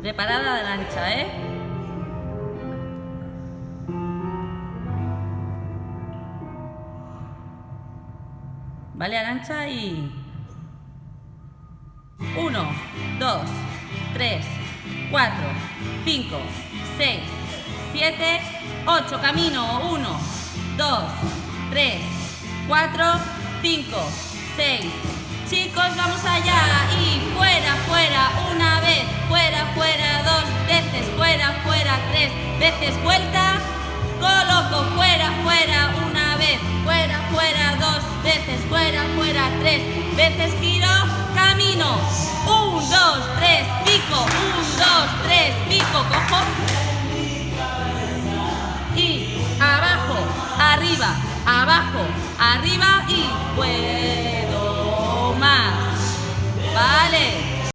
Preparada la lancha, ¿eh? Vale, Arantxa, y 1, 2, 3, 4, 5, 6, 7, 8. Camino. 1, 2, 3, 4, 5, 6. Chicos, vamos allá. Y fuera, fuera, una vez. Fuera, fuera, dos veces. Fuera, fuera, tres veces. Vuelta. Coloco. Fuera, fuera, una vez. Fuera, fuera, dos veces. Fuera, fuera, tres veces.